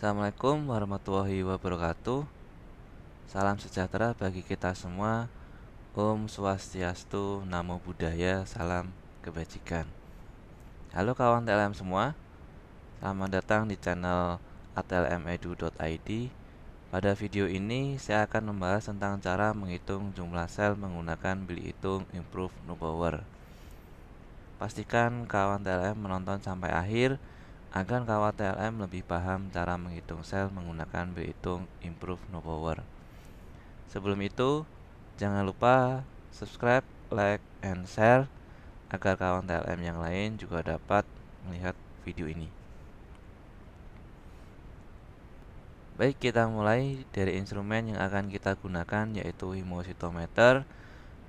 Assalamualaikum warahmatullahi wabarakatuh. Salam sejahtera bagi kita semua. Om Swastiastu, Namo Buddhaya, salam kebajikan. Halo kawan TLM semua, selamat datang di channel atlmedu.id. Pada video ini saya akan membahas tentang cara menghitung jumlah sel menggunakan bilik hitung Improve Neugebauer. Pastikan kawan TLM menonton sampai akhir agar kawan TLM lebih paham cara menghitung sel menggunakan bilik hitung Improve Neugebauer. Sebelum itu, jangan lupa subscribe, like, and share agar kawan TLM yang lain juga dapat melihat video ini. Baik, kita mulai dari instrumen yang akan kita gunakan, yaitu hemositometer.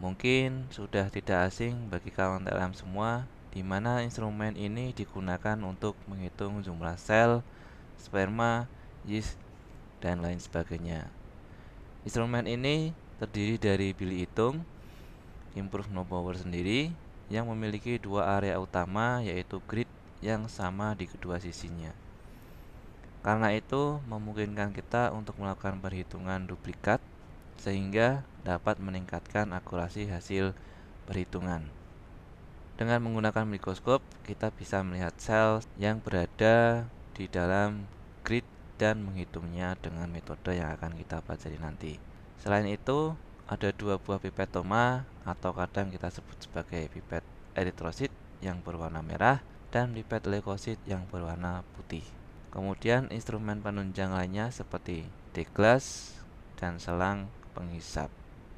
Mungkin sudah tidak asing bagi kawan TLM semua, di mana instrumen ini digunakan untuk menghitung jumlah sel, sperma, yeast, dan lain sebagainya. Instrumen ini terdiri dari bilik hitung Improve Neugebauer sendiri yang memiliki dua area utama, yaitu grid yang sama di kedua sisinya. Karena itu memungkinkan kita untuk melakukan perhitungan duplikat sehingga dapat meningkatkan akurasi hasil perhitungan. Dengan menggunakan mikroskop, kita bisa melihat sel yang berada di dalam grid dan menghitungnya dengan metode yang akan kita pelajari nanti. Selain itu, ada dua buah pipet Thoma atau kadang kita sebut sebagai pipet eritrosit yang berwarna merah dan pipet leukosit yang berwarna putih. Kemudian instrumen penunjang lainnya seperti deglas dan selang penghisap.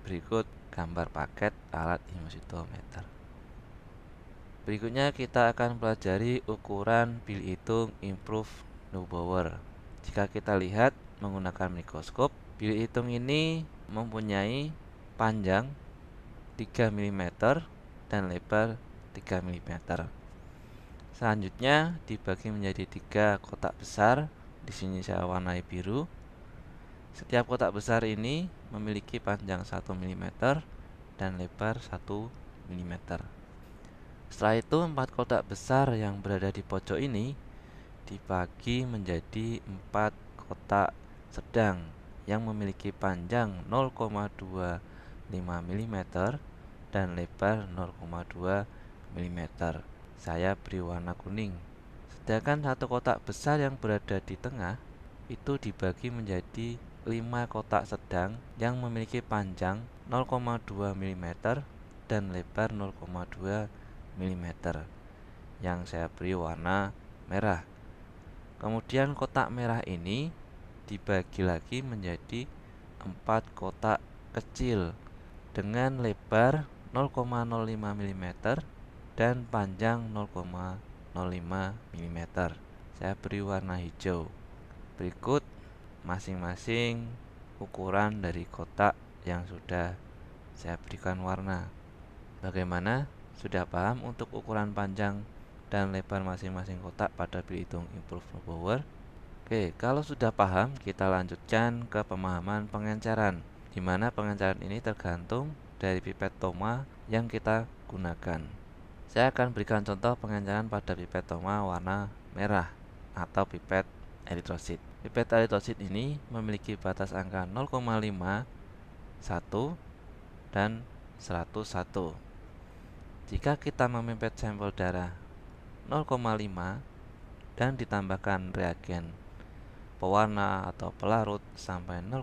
Berikut gambar paket alat hemositometer. Berikutnya kita akan pelajari ukuran bilik hitung Improve Neugebauer. Jika kita lihat menggunakan mikroskop, bilik hitung ini mempunyai panjang 3 mm dan lebar 3 mm. Selanjutnya dibagi menjadi 3 kotak besar. Di sini saya warnai biru. Setiap kotak besar ini memiliki panjang 1 mm dan lebar 1 mm. Setelah itu 4 kotak besar yang berada di pojok ini dibagi menjadi 4 kotak sedang yang memiliki panjang 0,25 mm dan lebar 0,2 mm. Saya beri warna kuning. Sedangkan satu kotak besar yang berada di tengah itu dibagi menjadi 5 kotak sedang yang memiliki panjang 0,2 mm dan lebar 0,2 mm yang saya beri warna merah. Kemudian kotak merah ini dibagi lagi menjadi 4 kotak kecil dengan lebar 0,05 mm dan panjang 0,05 mm. Saya beri warna hijau. Berikut masing-masing ukuran dari kotak yang sudah saya berikan warna. Bagaimana? Sudah paham untuk ukuran panjang dan lebar masing-masing kotak pada bilik hitung Improve Neugebauer? Oke, kalau sudah paham, kita lanjutkan ke pemahaman pengenceran, di mana pengenceran ini tergantung dari pipet Thoma yang kita gunakan. Saya akan berikan contoh pengenceran pada pipet Thoma warna merah atau pipet eritrosit. Pipet eritrosit ini memiliki batas angka 0,5, 1, dan 101. Jika kita memipet sampel darah 0,5 dan ditambahkan reagen pewarna atau pelarut sampai 0,01,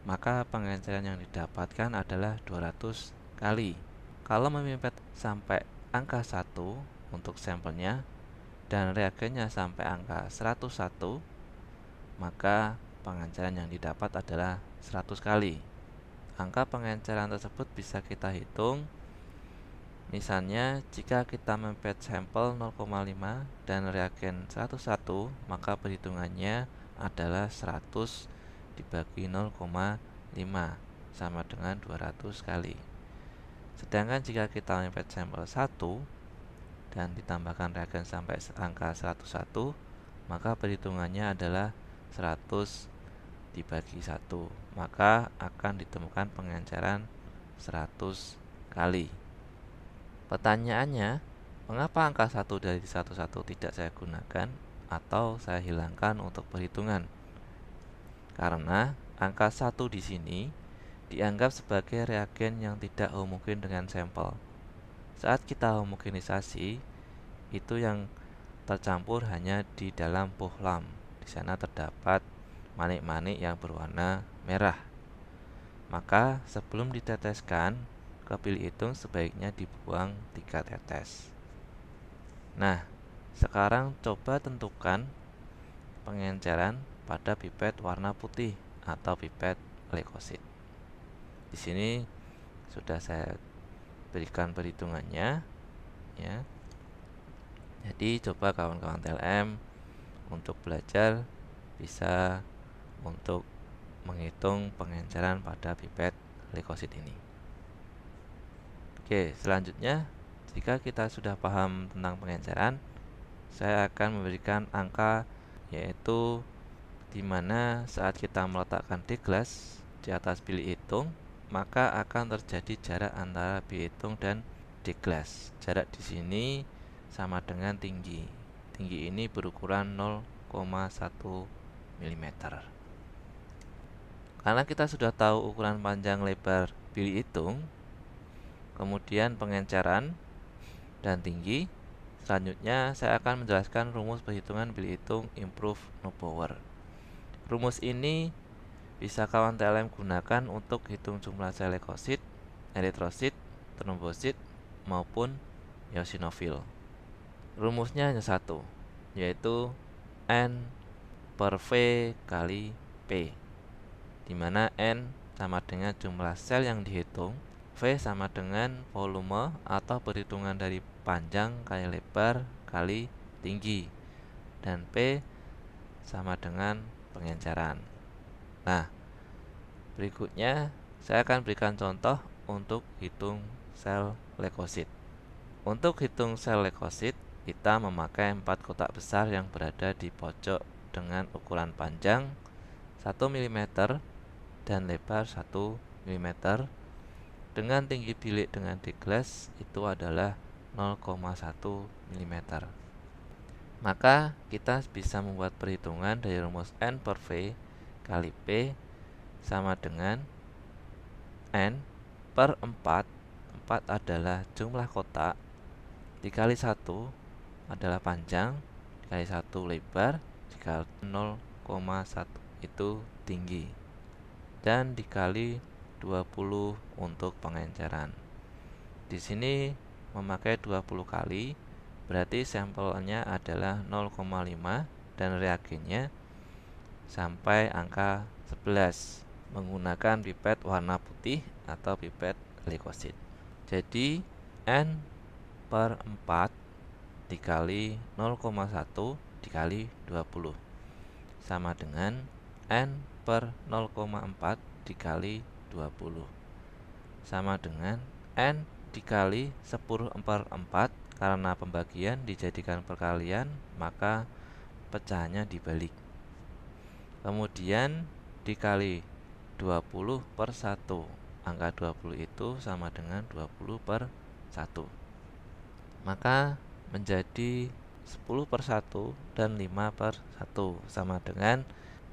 maka pengenceran yang didapatkan adalah 200 kali. Kalau memipet sampai angka 1 untuk sampelnya dan reagennya sampai angka 101, maka pengenceran yang didapat adalah 100 kali. Angka pengenceran tersebut bisa kita hitung. Misalnya, jika kita memipet sampel 0,5 dan reagen 101, maka perhitungannya adalah 100 dibagi 0,5 sama dengan 200 kali. Sedangkan jika kita memipet sampel 1 dan ditambahkan reagen sampai angka 101, maka perhitungannya adalah 100 dibagi 1, maka akan ditemukan pengenceran 100 kali. Pertanyaannya, mengapa angka 1 dari 101 tidak saya gunakan? atau saya hilangkan untuk perhitungan. Karena angka 1 di sini dianggap sebagai reagen yang tidak homogen dengan sampel. Saat kita homogenisasi, itu yang tercampur hanya di dalam pohlam. Di sana terdapat manik-manik yang berwarna merah. Maka sebelum diteteskan ke bilik hitung sebaiknya dibuang 3 tetes. Nah, sekarang coba tentukan pengenceran pada pipet warna putih atau pipet leukosit. Di sini sudah saya berikan perhitungannya ya. Jadi coba kawan-kawan TLM untuk belajar bisa untuk menghitung pengenceran pada pipet leukosit ini. Oke, selanjutnya jika kita sudah paham tentang pengenceran, saya akan memberikan angka yaitu di mana saat kita meletakkan deglas di atas bilik hitung, maka akan terjadi jarak antara bilik hitung dan deglas. Jarak di sini sama dengan tinggi. Tinggi ini berukuran 0,1 mm. Karena kita sudah tahu ukuran panjang lebar bilik hitung, kemudian pengenceran dan tinggi, selanjutnya saya akan menjelaskan rumus perhitungan bilik hitung improve Neubauer. Rumus ini bisa kawan TLM gunakan untuk hitung jumlah sel leukosit, eritrosit, trombosit, maupun eosinofil. Rumusnya hanya satu, yaitu N per V kali P, di mana N sama dengan jumlah sel yang dihitung, V sama dengan volume atau perhitungan dari panjang kali lebar kali tinggi, dan P sama dengan pengenceran. Nah, berikutnya saya akan berikan contoh untuk hitung sel leukosit. Untuk hitung sel leukosit, kita memakai 4 kotak besar yang berada di pojok dengan ukuran panjang 1 mm dan lebar 1 mm dengan tinggi bilik dengan deglas itu adalah 0,1 mm. Maka kita bisa membuat perhitungan dari rumus N per V kali P sama dengan N per 4. 4 adalah jumlah kotak, dikali 1 adalah panjang, dikali 1 lebar, dikali 0,1 itu tinggi, dan dikali 20 untuk pengenceran. Di sini memakai 20 kali, berarti sampelnya adalah 0,5 dan reagennya sampai angka 11 menggunakan pipet warna putih atau pipet leukosit. Jadi N per 4 dikali 0,1 dikali 20 sama dengan N per 0,4 dikali 20 sama dengan N dikali 10/4. Karena pembagian dijadikan perkalian, maka pecahannya dibalik. Kemudian dikali 20 per 1. Angka 20 itu sama dengan 20 per 1. Maka menjadi 10 per 1 dan 5 per 1 sama dengan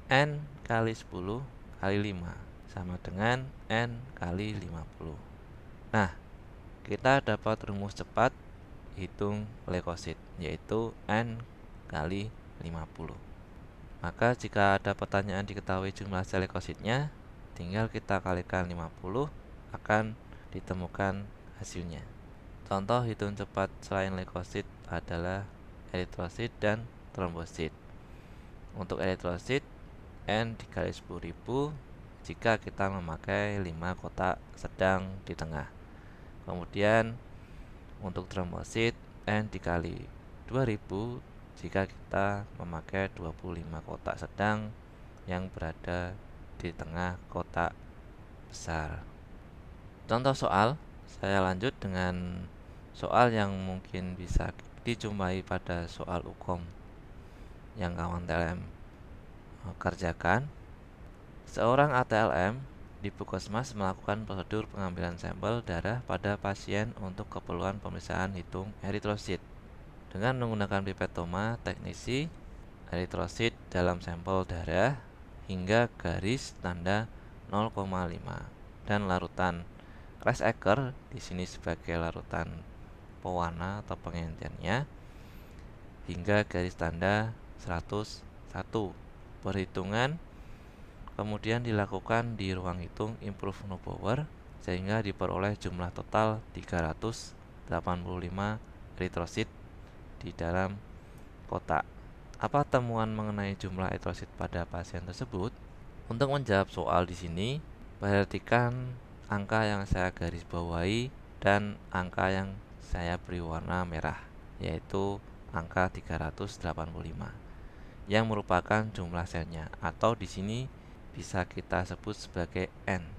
N kali 10 kali 5 sama dengan N kali 50. Nah, kita dapat rumus cepat hitung leukosit, yaitu N kali 50. Maka jika ada pertanyaan diketahui jumlah sel leukositnya, tinggal kita kalikan 50, akan ditemukan hasilnya. Contoh hitung cepat selain leukosit adalah eritrosit dan trombosit. Untuk eritrosit, N dikali 10.000 jika kita memakai 5 kotak sedang di tengah. Kemudian untuk trombosit, N dikali 2000 jika kita memakai 25 kotak sedang yang berada di tengah kotak besar. Contoh soal, saya lanjut dengan soal yang mungkin bisa dijumpai pada soal UKOM yang kawan TLM kerjakan. Seorang ATLM di Puskesmas melakukan prosedur pengambilan sampel darah pada pasien untuk keperluan pemeriksaan hitung eritrosit. Dengan menggunakan pipet Thoma, teknisi eritrosit dalam sampel darah hingga garis tanda 0,5 dan larutan rice acre di sini sebagai larutan pewarna atau pengencernya hingga garis tanda 101. Perhitungan kemudian dilakukan di ruang hitung improve Neubauer sehingga diperoleh jumlah total 385 eritrosit di dalam kotak. Apa temuan mengenai jumlah eritrosit pada pasien tersebut? Untuk menjawab soal di sini, perhatikan angka yang saya garis bawahi dan angka yang saya beri warna merah, yaitu angka 385 yang merupakan jumlah selnya atau di sini bisa kita sebut sebagai N.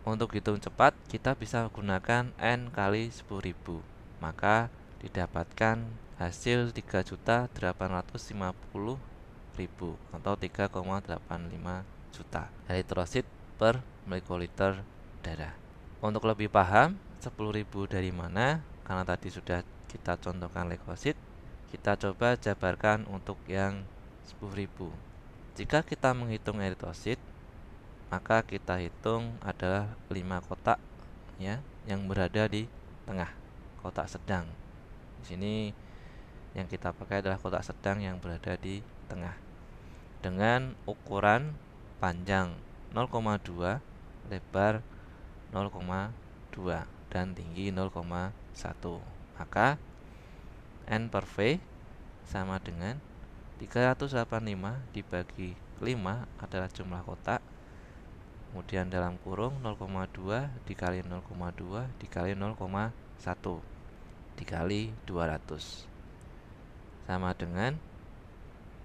Untuk hitung cepat, kita bisa gunakan N kali 10.000. Maka didapatkan hasil 3.850.000 atau 3,85 juta eritrosit per mikroliter darah. Untuk lebih paham 10.000 dari mana, karena tadi sudah kita contohkan leukosit, kita coba jabarkan untuk yang 10.000. Jika kita menghitung eritrosit, maka kita hitung adalah 5 kotak ya, yang berada di tengah, kotak sedang. Di sini yang kita pakai adalah kotak sedang yang berada di tengah dengan ukuran panjang 0,2, lebar 0,2 dan tinggi 0,1. Maka N per V sama dengan 385 dibagi 5 adalah jumlah kotak, kemudian dalam kurung 0,2 dikali 0,2 dikali 0,1 dikali 200 sama dengan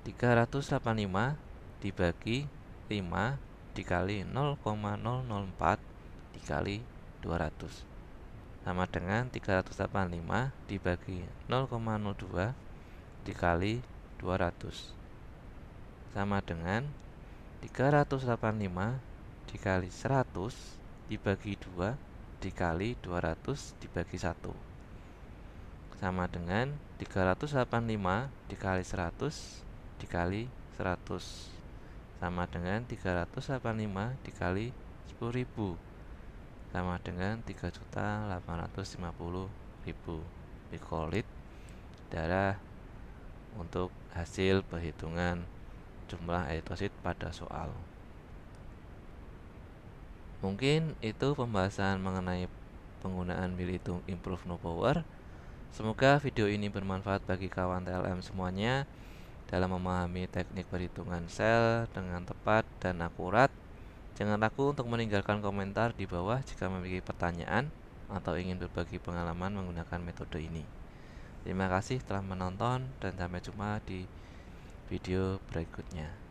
385 dibagi 5 dikali 0,004 dikali 200 sama dengan 385 dibagi 0,02 dikali 200 sama dengan 385 dikali 100 dibagi 2 dikali 200 dibagi 1 sama dengan 385 dikali 100 dikali 100 sama dengan 385 dikali 10.000 sama dengan 3.850.000 mikrolit darah untuk hasil perhitungan jumlah eritrosit pada soal. Mungkin itu pembahasan mengenai penggunaan bilik hitung improve Neubauer. Semoga video ini bermanfaat bagi kawan TLM semuanya dalam memahami teknik perhitungan sel dengan tepat dan akurat. Jangan ragu untuk meninggalkan komentar di bawah jika memiliki pertanyaan atau ingin berbagi pengalaman menggunakan metode ini. Terima kasih telah menonton dan sampai jumpa di video berikutnya.